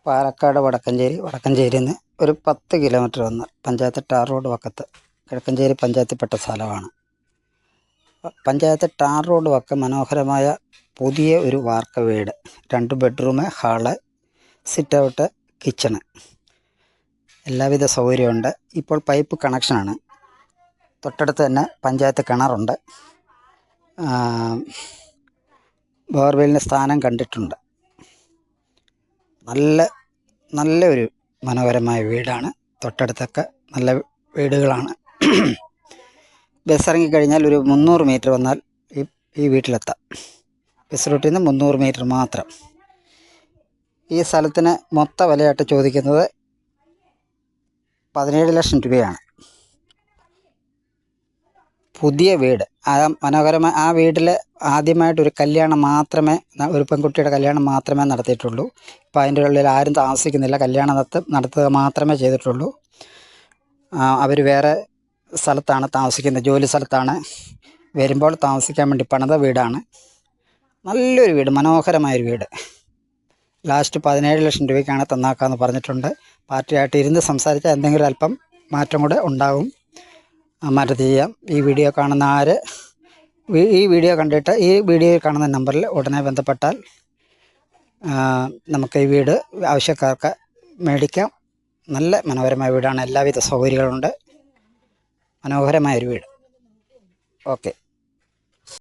പാലക്കാട് വടക്കഞ്ചേരിയിൽ നിന്ന് ഒരു 10 കിലോമീറ്റർ വന്ന് പഞ്ചായത്ത് ടാർ റോഡ് വക്കത്ത് കിഴക്കഞ്ചേരി പഞ്ചായത്തിൽപ്പെട്ട സ്ഥലമാണ്. പഞ്ചായത്ത് ടാർ റോഡ് വക്കം മനോഹരമായ പുതിയ ഒരു വാർക്ക വീട്, 2 bedroom, hall, sit out, kitchen, എല്ലാവിധ സൗകര്യമുണ്ട്. ഇപ്പോൾ പൈപ്പ് കണക്ഷനാണ്. തൊട്ടടുത്ത് തന്നെ പഞ്ചായത്ത് കിണറുണ്ട്. ബോർവെല്ലിന് സ്ഥാനം കണ്ടിട്ടുണ്ട്. നല്ലൊരു മനോഹരമായ വീടാണ്. തൊട്ടടുത്തൊക്കെ നല്ല വീടുകളാണ്. ബസ് ഇറങ്ങിക്കഴിഞ്ഞാൽ ഒരു 300 മീറ്റർ വന്നാൽ ഈ വീട്ടിലെത്താം. ബസ് റൂട്ടിൽ നിന്ന് 300 മീറ്റർ മാത്രം. ഈ സ്ഥലത്തിന് മൊത്ത വിലയായിട്ട് ചോദിക്കുന്നത് 17 ലക്ഷം രൂപയാണ്. പുതിയ വീട്, മനോഹരമായ ആ വീട്ടിൽ ആദ്യമായിട്ടൊരു കല്യാണം മാത്രമേ, ഒരു പെൺകുട്ടിയുടെ കല്യാണം മാത്രമേ നടത്തിയിട്ടുള്ളൂ. ഇപ്പോൾ അതിൻ്റെ ഉള്ളിൽ ആരും താമസിക്കുന്നില്ല. കല്യാണം നടത്തുക മാത്രമേ ചെയ്തിട്ടുള്ളൂ. അവർ വേറെ സ്ഥലത്താണ് താമസിക്കുന്നത്, ജോലി സ്ഥലത്താണ്. വരുമ്പോൾ താമസിക്കാൻ വേണ്ടി പണിത വീടാണ്. നല്ലൊരു വീട്, മനോഹരമായൊരു വീട്. ലാസ്റ്റ് 17 ലക്ഷം രൂപയ്ക്കാണ് തന്നാക്കാമെന്ന് പറഞ്ഞിട്ടുണ്ട്. പാർട്ടിയായിട്ട് ഇരുന്ന് സംസാരിച്ചാൽ എന്തെങ്കിലും അല്പം മാറ്റം കൂടെ ഉണ്ടാകും. മാറ്റം ചെയ്യാം. ഈ വീഡിയോ കാണുന്ന ഈ വീഡിയോ കണ്ടിട്ട് ഈ വീഡിയോയിൽ കാണുന്ന നമ്പറിൽ ഉടനെ ബന്ധപ്പെട്ടാൽ നമുക്ക് ഈ വീട് ആവശ്യക്കാർക്ക് മേടിക്കാം. നല്ല മനോഹരമായ വീടാണ്. എല്ലാവിധ സൗകര്യങ്ങളുണ്ട്. മനോഹരമായൊരു വീട്. ഓക്കെ.